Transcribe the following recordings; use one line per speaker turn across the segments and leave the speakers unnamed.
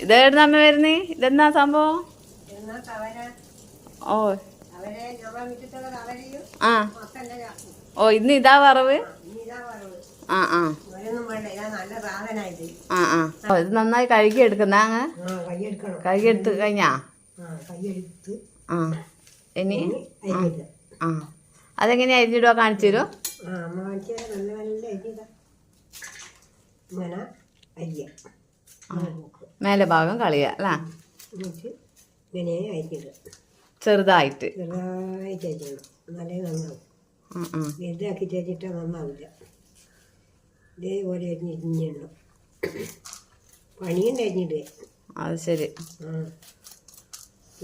ഇതെവിടുന്ന അമ്മ വരുന്നേ? ഇതെന്നാ സംഭവം? ഓ ആ ഓ, ഇന്ന് ഇതാ വറവ്. ആ ആ ആ ആ ഓ, ഇത് നന്നായി കഴുകി എടുക്കുന്ന അങ്ങ് കഴുകിയെടുത്ത് കഴിഞ്ഞാ? ആ ഇനി ആ അതെങ്ങനെയാ അരിഞ്ഞിടുക? കാണിച്ചു തരുമോ? മേലെ ഭാഗം കളിയ അല്ലേ? ചെറുതായിട്ട്
വലുതാക്കി ചേച്ചിട്ടാ നന്നാവില്ല. ഇതേപോലെ അരിഞ്ഞിടണം. പണിയുണ്ട് അരിഞ്ഞിടുക.
അത് ശരി.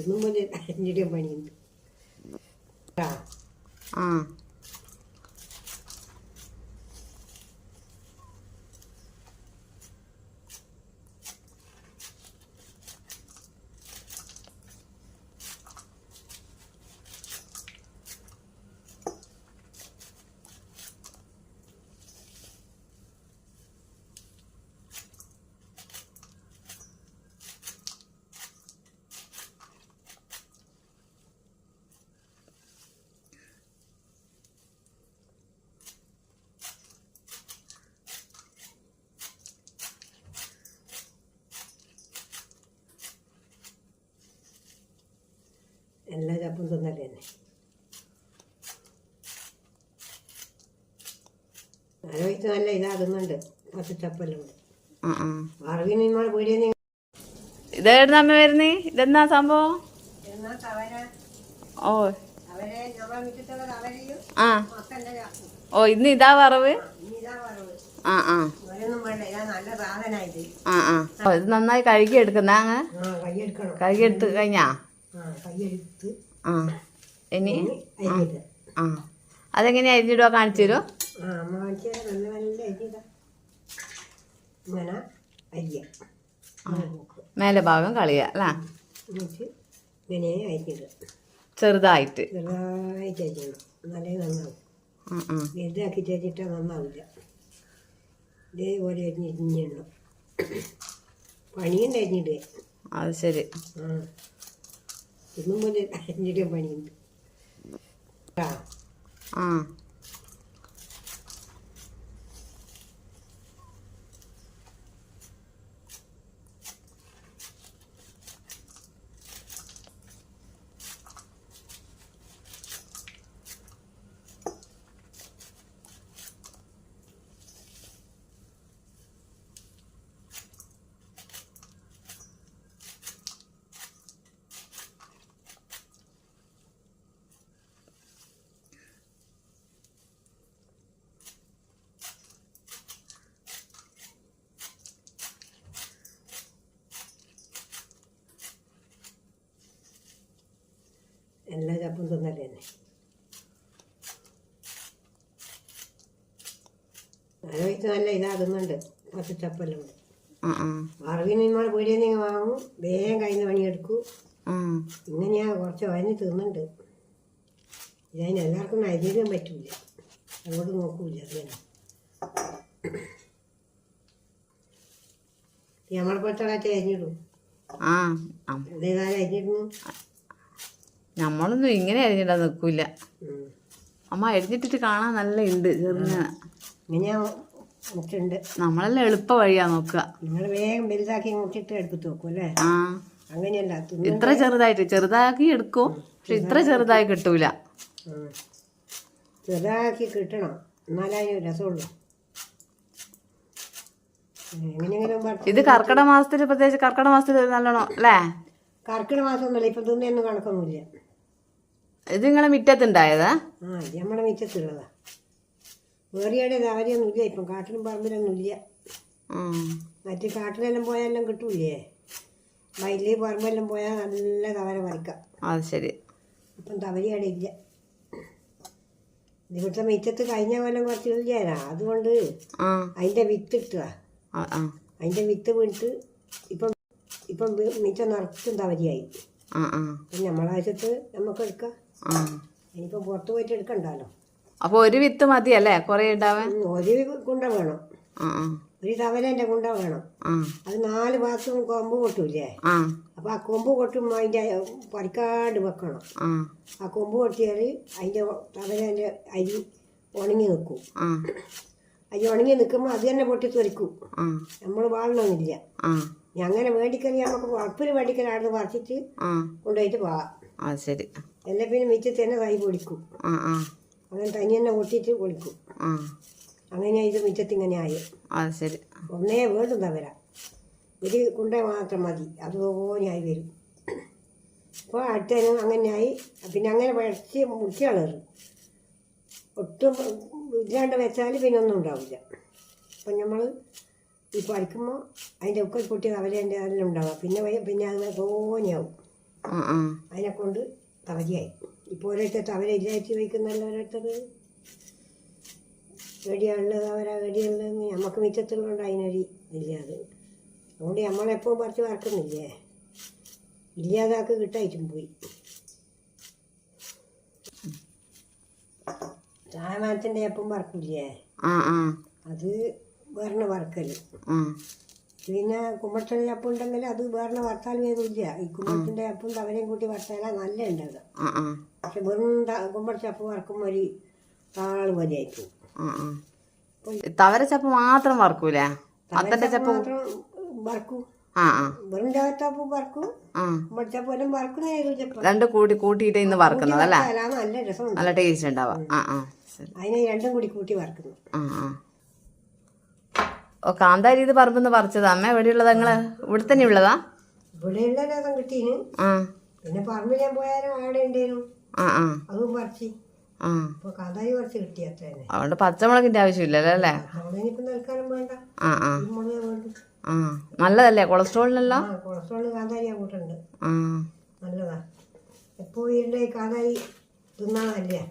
ഇന്നും പോലെ അരിഞ്ഞിടുക പണിയുണ്ട്.
ആ
എല്ലാ ചപ്പും തിന്നല്ലേ തന്നെ. ആലോചിച്ച് നല്ല ഇതാകുന്നുണ്ട്. പത്ത് ചപ്പെല്ലാം ഉണ്ട്. അറിവിന് നിങ്ങളെ വീടിന്
ഇതെവിടുന്ന അമ്മ വരുന്നേ? ഇതെന്നാ സംഭവം? ഓ ആ ഓ, ഇന്ന് ഇതാ വറവ്. ആ ആ ആ ആ ഓ, ഇത് നന്നായി കഴുകി എടുക്കുന്ന അങ്ങ് കഴുകിയെടുത്ത് കഴിഞ്ഞാ? ആ ഇനി ആ അതെങ്ങനെയാ അരിഞ്ഞിടുക? കാണിച്ചു തരുമോ? മേലെ ഭാഗം കളിയ അല്ലേ? ചെറുതായിട്ട്
വലുതാക്കി ചേച്ചിട്ടാ നന്നാവില്ല. ഇതേപോലെ അരിഞ്ഞിടണം. പണിയുണ്ട് അരിഞ്ഞിടുക.
അത് ശരി.
ഇന്നും പോലെ അരിഞ്ഞിടുക പണിയുണ്ട്.
ആ
എല്ലാ ചപ്പും തിന്നല്ലേ തന്നെ. ആലോചിച്ച് നല്ല ഇതാകുന്നുണ്ട്. പത്ത് ചപ്പെല്ലാം ഉണ്ട്. അറിവിന് നിങ്ങളെ വീടിന് വാങ്ങും. വേഗം കഴിഞ്ഞ് പണിയെടുക്കും. ഇങ്ങനെയാ കുറച്ച് വഴഞ്ഞ് തിന്നുന്നുണ്ട്. ഇതിന് എല്ലാവർക്കും അരിയാൻ പറ്റൂല. അങ്ങോട്ട് നോക്കൂല. അങ്ങനെ നമ്മളെ പോലത്തെ അരിഞ്ഞിടും. അതേകാലം അരിഞ്ഞിടുന്നു.
നമ്മളൊന്നും ഇങ്ങനെ അരിഞ്ഞിടാൻ നിൽക്കൂല. അമ്മ അരിഞ്ഞിട്ടിട്ട് കാണാൻ നല്ല ഉണ്ട്. ചെറുങ്ങനെ
ഇങ്ങനെയാ മുട്ടുണ്ട്.
നമ്മളെല്ലാം എളുപ്പ വഴിയാ നോക്കുക.
നിങ്ങൾ വേഗം വലുതാക്കി മുട്ടിട്ട് എടുത്ത് നോക്കും അല്ലേ?
ആ
അങ്ങനെയല്ല.
ഇത്ര ചെറുതാക്കി എടുക്കും. പക്ഷെ ഇത്ര ചെറുതായി കിട്ടൂല.
ചെറുതാക്കി കിട്ടണം. എന്നാലേ അതിന് രസമുള്ളൂ.
ഇത് കർക്കിടക മാസത്തിൽ, പ്രത്യേകിച്ച് കർക്കിടക മാസത്തിൽ നല്ലോണം അല്ലേ?
കർക്കിടക മാസം ഒന്നുമല്ല. ഇപ്പൊ തിന്നൊന്നും കണക്കൊന്നുമില്ല.
ഇത് നിങ്ങളെ മുറ്റത്തുണ്ടായതാ?
ഇത് നമ്മുടെ മിറ്റത്തുള്ളതാ. വേറിയുടെ കാര്യമൊന്നുമില്ല. ഇപ്പം കാട്ടിലും പറമ്പിലൊന്നും ഇല്ല. മറ്റു കാട്ടിലെല്ലാം പോയാലെല്ലാം കിട്ടൂലേ? വയലിൽ പറമ്പെല്ലാം പോയാൽ നല്ല തവര പറിക്കാം.
അത് ശരി.
അപ്പം തവരിയുടെ ഇല്ല. ഇവിടുത്തെ മിറ്റത്ത് കഴിഞ്ഞ കൊല്ലം കുറച്ച് ഇല്ലാതാ. അതുകൊണ്ട് അതിൻ്റെ വിത്ത് ഇട്ടുക. അതിൻ്റെ വിത്ത് വീണിട്ട് ഇപ്പം മിച്ചം നിറച്ചും തവരിയായി. നമ്മളാവശ്യത്ത് നമുക്ക് എടുക്കാം. ഇനിയിപ്പം പുറത്ത് പോയിട്ട് എടുക്കണ്ടല്ലോ.
അപ്പോൾ ഒരു വിത്ത് മതിയല്ലേ കുറേ ഉണ്ടാവാൻ?
ഒരു കുണ്ട വേണം. ഒരു തവലേൻ്റെ കുണ്ട വേണം. അത് 4 ഭാഗത്തും കൊമ്പ് കൊട്ടൂല്ലേ? അപ്പം ആ കൊമ്പ് കൊട്ടുമ്പോൾ അതിൻ്റെ പറിക്കാണ്ട് വെക്കണം. ആ കൊമ്പ് കൊട്ടിയാൽ അതിൻ്റെ തവലേൻ്റെ അരി ഉണങ്ങി നിൽക്കും. അരി ഉണങ്ങി നിൽക്കുമ്പോൾ അത് തന്നെ പൊട്ടി തെറിക്കും. നമ്മൾ വാളണമെന്നില്ല. അങ്ങനെ മേടിക്കൽ നമുക്ക് ഉറപ്പിൽ മേടിക്കൽ അവിടെ നിന്ന് പറിച്ചിട്ട് കൊണ്ടുപോയിട്ട് പോവാം.
ശരി.
എല്ലാം പിന്നെ മിച്ചത്ത് തന്നെ തൈ പൊടിക്കും. അങ്ങനെ തനി തന്നെ പൊട്ടിയിട്ട് പൊളിക്കും. അങ്ങനെ ഇത് മിച്ചത്ത് ഇങ്ങനെ ആയി.
ശരി.
ഒന്നേ വേണ്ടും തവര ഒരു കുണ്ട മാത്രം മതി. അത് ഓനായി വരും. അപ്പോൾ അടുത്തതിന് അങ്ങനെയായി. പിന്നെ അങ്ങനെ പഴച്ച് മുറിച്ച് കളറും. ഒട്ടും ഇല്ലാണ്ട് വെച്ചാൽ പിന്നെ ഒന്നും ഉണ്ടാവില്ല. അപ്പം നമ്മൾ ഈ പറിക്കുമ്പോൾ അതിൻ്റെ ഒക്കെ പൊട്ടി തവലേൻ്റെ അതെല്ലാം ഉണ്ടാവുക. പിന്നെ അത് തോനെയാവും. അതിനെ കൊണ്ട് തവരിയായി. ഇപ്പോൾ ഓരോരുത്തർ തവര ഇല്ലായിട്ട് വയ്ക്കുന്നല്ലോ ഓരോരുത്തർ. വെടിയുള്ളത് വെടിയുള്ളതെന്ന് നമുക്ക് മിച്ചത്തുള്ളതുകൊണ്ട് അതിനൊരു ഇല്ല. അത് അതുകൊണ്ട് നമ്മളെപ്പോഴും പറിച്ച് വറക്കുന്നില്ലേ? ഇല്ലാതാക്ക് കിട്ടായിട്ടും പോയി. ചായമാനത്തിൻ്റെ എപ്പം വറക്കില്ലേ? അത് വേറെ വറക്കല്. പിന്നെ കുമ്പളത്തിൻ്റെ അപ്പം ഉണ്ടെങ്കിൽ അത് വേറെ വറുത്താൽ വേദില്ല. ഈ കുമ്പളത്തിൻ്റെ അപ്പം തവരയും കൂട്ടി വറുത്താലാണ് നല്ല ഉണ്ടാകുക. പക്ഷെ വെറും കുമ്പളത്തെ അപ്പം വറക്കുമ്പോൾ ഒരു താള് മതിയായിരിക്കും.
തവരച്ചപ്പ് മാത്രം വറക്കൂലേ? അത്തന്റെ ചപ്പ്
മാത്രം വറക്കും. വെറും ചവച്ചപ്പം വറക്കും. കുമ്പളച്ചപ്പം എല്ലാം വറക്കുന്ന
രണ്ടും കൂട്ടിയിട്ട് ഇന്ന് വറക്കുന്നത് അല്ലേ?
നല്ല രസം,
നല്ല ടേസ്റ്റ് ഉണ്ടാവാം.
അതിനെ രണ്ടും കൂടി കൂട്ടി വറക്കുന്നു.
കാന്താരി ഇത് പറമ്പെന്ന് പറിച്ചതാ അമ്മ? എവിടെയുള്ളത്? നിങ്ങള് ഇവിടെ തന്നെ ഉള്ളതാ?
ഇവിടെയുള്ള രസം കിട്ടീന്. പിന്നെ പറമ്പിൽ ഞാൻ പോയാലും അവിടെ ഉണ്ടേനും അതും പറിച്ച്. ഇപ്പൊ കാന്താരി പറിച്ച് കിട്ടി അത്ര തന്നെ.
അതുകൊണ്ട് പച്ചമുളകിന്റെ ആവശ്യമില്ലല്ലോ അല്ലേ?
ഇനിയിപ്പം നൽക്കാനും വേണ്ട. മുളക് വേണ്ട.
നല്ലതല്ലേ കൊളസ്ട്രോളിനല്ലോ?
കൊളസ്ട്രോളിന് കാന്താരി ആ കൂട്ടുണ്ട്. നല്ലതാ. എപ്പോ വീടിന്റെ കാന്താരി തിന്നാനല്ലേ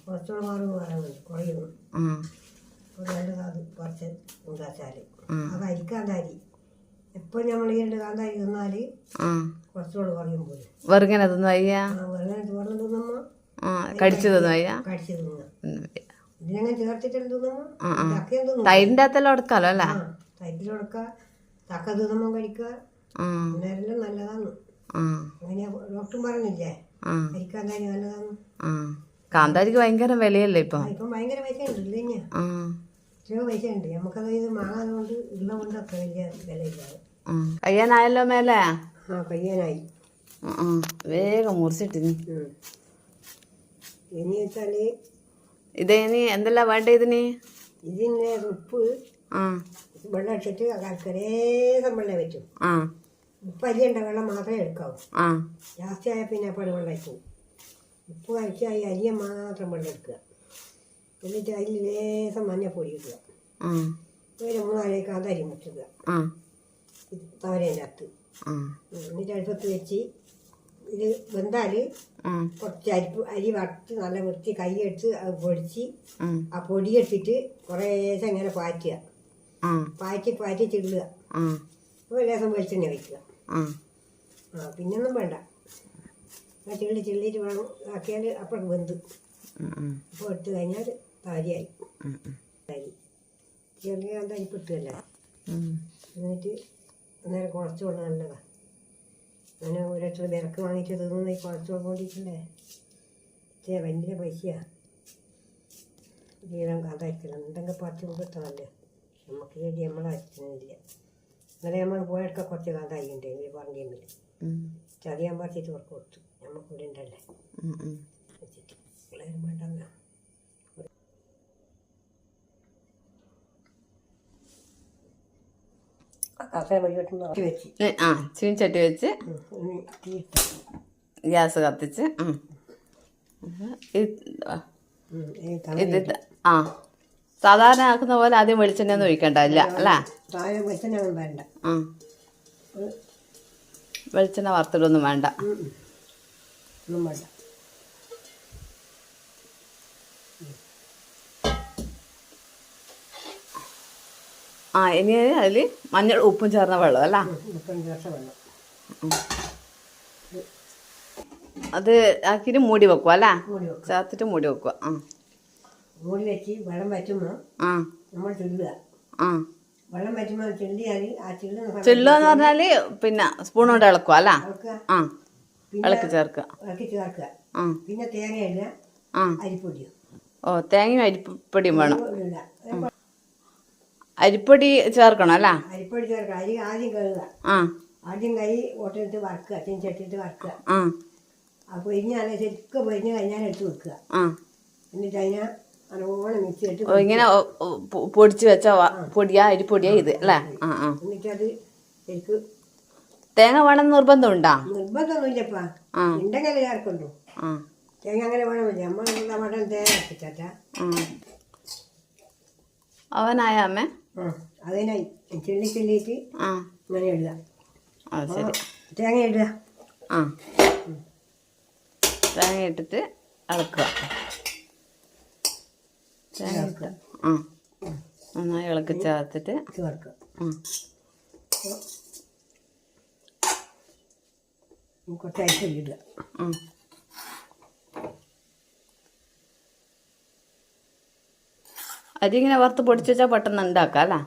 കൊളസ്ട്രോൾ മാറും പറയുന്നുണ്ട്, കുറയുന്നു. നല്ലതാ അത് പറിച്ച് ഉണ്ടാച്ചാല്. അത് അരിക്കാന്താരി എപ്പോൾ നമ്മൾ ഈ കാന്താരി തിന്നാല് കൊളസ്ട്രോൾ കുറയും പോലും.
വെറുങ്ങനെ തിന്നു അയ്യ?
വെറുതെ ചോറിന് തിന്നുമ്പോ
കടിച്ചു തിന്നു അയ്യ?
കടിച്ചു തിന്നുക. ഇതിനങ്ങനെ ചേർത്തിട്ട് തിന്നുമ്പോ ചക്കയും തിന്നും.
തൈരിന്റെ അകത്തെല്ലാം എടുക്കാലോ അല്ലേ?
തൈരിൽ കൊടുക്കുക, ചക്ക തിന്നുമ്പോ കഴിക്കുക. അന്നേരം നല്ലതാണ്. അങ്ങനെ ഡോക്ടറും പറഞ്ഞില്ലേ അരിക്കാന്താരി നല്ലതാണ്.
കാന്താരിക്ക് ഭയങ്കര വിലയല്ലേ ഇപ്പൊ?
ഇപ്പം ഭയങ്കര പൈസ ഉണ്ട്. ഇല്ല എത്രയോ പൈസ ഉണ്ട്. നമുക്കത് ഇത് വാങ്ങാതുകൊണ്ട് ഉള്ളതുകൊണ്ട് അത്ര വലിയ വിലയില്ലാതെ.
കഴിയാനായല്ലോ മേലെ?
കഴിയാനായി.
വേഗം മുറിച്ചിട്ടിനി.
ഇനി വെച്ചാല്
ഇനി എന്തെല്ലാം വേണ്ട ഇതിന്?
ഇതിന് ഉപ്പ് വെള്ളം അടിച്ചിട്ട് കരക്കരേ വെള്ളം വെച്ചു. ഉപ്പ് അരിയേണ്ട വെള്ളം മാത്രമേ എടുക്കാവൂ. ജാസ്തി ആയാൽ പിന്നെ അപ്പോൾ വെള്ളം അയക്കും. ഉപ്പ് കഴിച്ചാൽ ഈ അരിയെ മാത്രം വെള്ളം എടുക്കുക. എന്നിട്ട് അതിൽ ലേശം മഞ്ഞപ്പൊടി ഇടുക. ഒരു 3-4 കാന്താരി മുട്ടുക തവരേൻ്റെ അകത്ത്. എന്നിട്ട് അടുപ്പത്ത് വെച്ച് ഇത് വെന്താൽ കുറച്ച് അരി വറുത്ത് നല്ല വൃത്തി കൈയെടുത്ത് അത് പൊടിച്ച് ആ പൊടിയെടുത്തിട്ട് കുറേശ്ശെ ഇങ്ങനെ പാറ്റുക. പാറ്റി ചിള്ളുക. ഒരു ലേശം വെളിച്ചെണ്ണ വയ്ക്കുക. പിന്നൊന്നും വേണ്ട. ചിള്ളിയിട്ട് വേണം ആക്കിയാൽ അപ്പം വെന്ത് അപ്പോൾ എടുത്ത് കഴിഞ്ഞാൽ താരിയായി. അരി ചെറിയ കാന്താരി പെട്ടുകല്ലേ. എന്നിട്ട് അന്നേരം കൊളസ്ട്രോൾ നല്ലതാണ്. അങ്ങനെ ഓരോരുത്തർ വിലക്ക് വാങ്ങിയിട്ട് തിന്നുന്ന ഈ കൊളസ്ട്രോൾ വേണ്ടിയിട്ടില്ലേ ഭയങ്കര പൈസയാണ്. ജീവൻ കാന്താരിക്കില്ല എന്തെങ്കിലും പറിച്ച് കൊടുത്തതല്ലേ നമുക്ക് വേണ്ടി നമ്മളെ അച്ഛനില്ല. അങ്ങനെ നമ്മൾ പോയൊക്കെ കുറച്ച് കാന്താരി ഉണ്ട് ഇവർ പറഞ്ഞിരുന്നില്ല. ചതിയാൻ പറിച്ചിട്ട് അവർക്ക് കൊടുത്തു. നമുക്ക് ഇവിടെ ഉണ്ടല്ലേ വെച്ചിട്ട് എല്ലാവരും വേണ്ടല്ലോ.
ചീനിച്ചട്ടി വെച്ച് ഗ്യാസ് കത്തിച്ച് ഇത് സാധാരണ ആക്കുന്ന പോലെ ആദ്യം വെളിച്ചെണ്ണ ഒന്നും ഒഴിക്കണ്ട ഇല്ല അല്ലേ?
വേണ്ട.
വെളിച്ചെണ്ണ വറുത്തിട്ടൊന്നും വേണ്ട.
വേണ്ട.
ഇനി അതിൽ മഞ്ഞൾ ഉപ്പും ചേർന്ന വെള്ളം അല്ല?
ഉപ്പും ചേർത്ത വെള്ളം.
അത് ആക്കിയിട്ട് മൂടി വെക്കുക അല്ലേ? ചേർത്തിട്ട് മൂടി വെക്കുക.
മൂടി വെച്ച് വെള്ളം വറ്റുമ്പോൾ നമ്മൾ ചുടുക. വെള്ളം പറ്റുമ്പോൾ ചിള്ളിയാൽ ആ ചില്ല്
ചെല്ലുക എന്ന് പറഞ്ഞാൽ പിന്നെ സ്പൂൺ കൊണ്ട് ഇളക്കുക അല്ല
ഇളക്കുക.
ആ
പിന്നെ
ഇളക്കി ചേർക്കുക.
ഇളക്കി ചേർക്കുക.
ആ
പിന്നെ തേങ്ങയില്ല,
ആ
അരിപ്പൊടിയും
ഓ തേങ്ങയും അരിപ്പൊടിയും വേണം.
ഇല്ല.
അരിപ്പൊടി ചേർക്കണം അല്ല.
അരിപ്പൊടി ചേർക്കുക. അരി ആദ്യം കഴുകുക.
ആ
ആദ്യം കൈ ഓട്ടിട്ട് വറുക്കുക, ചീനച്ചട്ടിയിട്ട് വറുക്കുക.
ആ
ആ പൊരിഞ്ഞാൽ ശരിക്കും പൊരിഞ്ഞ് കഴിഞ്ഞാൽ എടുത്ത് വെക്കുക.
ആ
എന്നിട്ട് അതിനെ നല്ലോണം മിക്സ് ചെയ്തിട്ട്
ഓ ഇങ്ങനെ പൊടിച്ച് വെച്ച പൊടിയാ അരിപ്പൊടിയാ ഇത് അല്ലേ. ആ ആ
എന്നിട്ട് അത് ശരിക്ക്
തേങ്ങ വേണമെന്ന് നിർബന്ധമുണ്ടോ?
നിർബന്ധമൊന്നുമില്ലപ്പാ,
ആ
ഉണ്ടെങ്കിൽ ചേർക്കുള്ളൂ.
ആ
തേങ്ങ അങ്ങനെ വേണമെന്നില്ല. നമ്മൾ മട്ടൻ തേങ്ങ ഇറക്കിച്ചാ.
അവനായ അമ്മേ.
അതിനായി ചില്ലിയിട്ട്
ആ
ഇങ്ങനെ ഇടുക.
ആ ശരി.
തേങ്ങ ഇടുക.
ആ തേങ്ങ ഇട്ടിട്ട് ഇളക്കുക. തേങ്ങ ഇട്ട് ആ നന്നായി ഇളക്കി ചേർത്തിട്ട്
ചേർക്കുക. കുറച്ച് അരിപ്പൊടി ഇടുക.
അരി ഇങ്ങനെ വറുത്ത് പൊടിച്ച് വെച്ചാൽ പെട്ടെന്ന് ഉണ്ടാക്കാം അല്ലേ.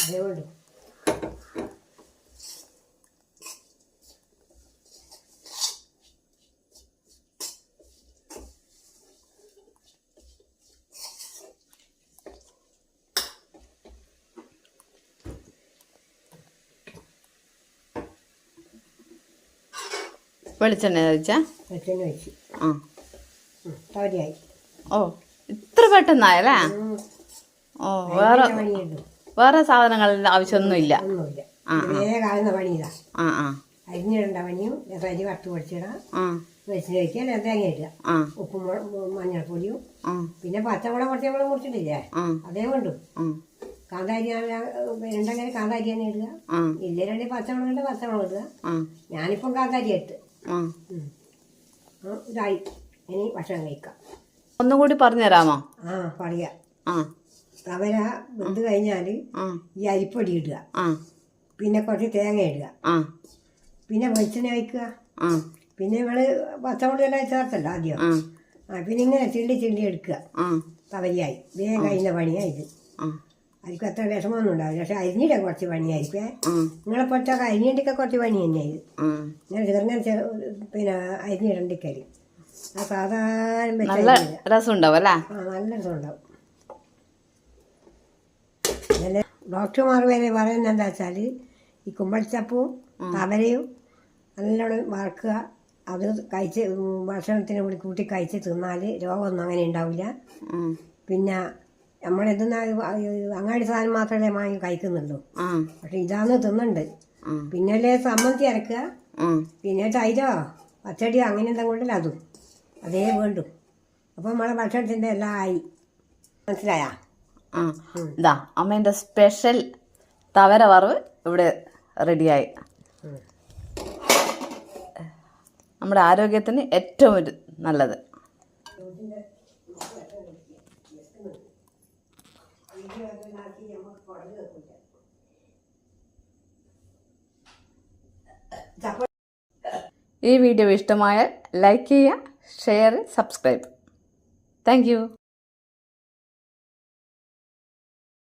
അതേ വേണ്ടു.
വെളിച്ചെണ്ണ ഒഴിച്ചാ
വെളിച്ചെണ്ണ വെച്ച്
ആ
തവരിയായി.
ഓ ഇത്ര പെട്ടെന്നായല്ലേ. ഓ വേറെ വേറെ സാധനങ്ങളുടെ ആവശ്യമൊന്നുമില്ല.
ഒന്നുമില്ല, വേഗം ആകുന്ന പണി ഇതാ.
ആ ആ
അരിഞ്ഞിടേണ്ട പണിയും അരി വറുത്ത് പൊടിച്ചിടാം.
ആ
വെളിച്ചെണ്ണ ഒഴിക്കുക, തേങ്ങ ഇടുക,
ആ
ഉപ്പും മഞ്ഞൾപ്പൊടിയും.
ആ
പിന്നെ പച്ചമുളക് കുറച്ച് നമ്മൾ മുറിച്ചിട്ടില്ലേ,
ആ
അതേ വേണ്ടു.
ആ
കാന്താരി ഉണ്ടെങ്കിൽ കാന്താരി തന്നെ ഇടുക.
ആ
ഇല്ലെങ്കിൽ പച്ചമുളകുണ്ട്, പച്ചമുളക് ഇടുക.
ആ
ഞാനിപ്പം കാന്താരി ഇട്ട്.
ആ
ഇതായി. ഇനി ഭക്ഷണം കഴിക്കാം.
ഒന്നും കൂടി പറഞ്ഞു തരാമോ?
ആ പറയാം.
ആ
തവര വെന്ത് കഴിഞ്ഞാൽ
ആ
ഈ അരിപ്പൊടി ഇടുക.
ആ
പിന്നെ കുറച്ച് തേങ്ങ ഇടുക.
ആ
പിന്നെ വെളിച്ചെണ്ണ ഒഴിക്കുക.
ആ
പിന്നെ നമ്മള് പച്ചമുളക് എല്ലാം ചേർത്തല്ലോ ആദ്യം. പിന്നെ ഇങ്ങനെ ചിള്ളി എടുക്കുക. തവരിയായി വേഗം കഴിയുന്ന പണിയാണ് ഇത്. അതിക്ക് അത്ര വിഷമമൊന്നും ഉണ്ടാവില്ല. പക്ഷെ അരിഞ്ഞിട കുറച്ച് പണിയായിരിക്കും. നിങ്ങളെ പൊട്ടൊക്കെ അരിഞ്ഞിട്ടൊക്കെ കുറച്ച് പണി തന്നെയായി. ഇങ്ങനെ ചെറുങ്ങനെ പിന്നെ അരിഞ്ഞിടണ്ടിക്കല് ആ സാധാരണ
നല്ല രസമുണ്ടാവും അല്ലേ.
നല്ല രസമുണ്ടാവും. പിന്നെ ഡോക്ടർമാർ വരെ പറയുന്നത് എന്താ വെച്ചാൽ ഈ കുമ്പളച്ചപ്പും തവരയും നല്ലോണം വറുക്കുക. അത് കഴിച്ച് ഭക്ഷണത്തിന് കൂടി കൂട്ടി കഴിച്ച് തിന്നാൽ രോഗമൊന്നും അങ്ങനെ ഉണ്ടാവില്ല. പിന്നെ നമ്മളെന്തെന്നാ അങ്ങാടി സാധനം മാത്രമല്ലേ വാങ്ങി കഴിക്കുന്നുള്ളൂ. പക്ഷെ ഇതാന്ന് തിന്നുണ്ട്. പിന്നല്ലേ സമ്മന്തി അരക്കുക, പിന്നെ തൈരോ പച്ചടിയോ അങ്ങനെ എന്തെങ്കിലും കൊണ്ടല്ലോ അതും അതേ വേണ്ടു. അപ്പം നമ്മളെ ഭക്ഷണത്തിൻ്റെ എല്ലാം ആയി. മനസ്സിലായാ?
ഇതാ അമ്മേൻ്റെ സ്പെഷ്യൽ തവര വറവ് ഇവിടെ റെഡിയായി. നമ്മുടെ ആരോഗ്യത്തിന് ഏറ്റവും ഒരു നല്ലത്. ഈ വീഡിയോ ഇഷ്ടമായാൽ ലൈക്ക് ചെയ്യുക, ഷെയർ, സബ്സ്ക്രൈബ്. Thank you.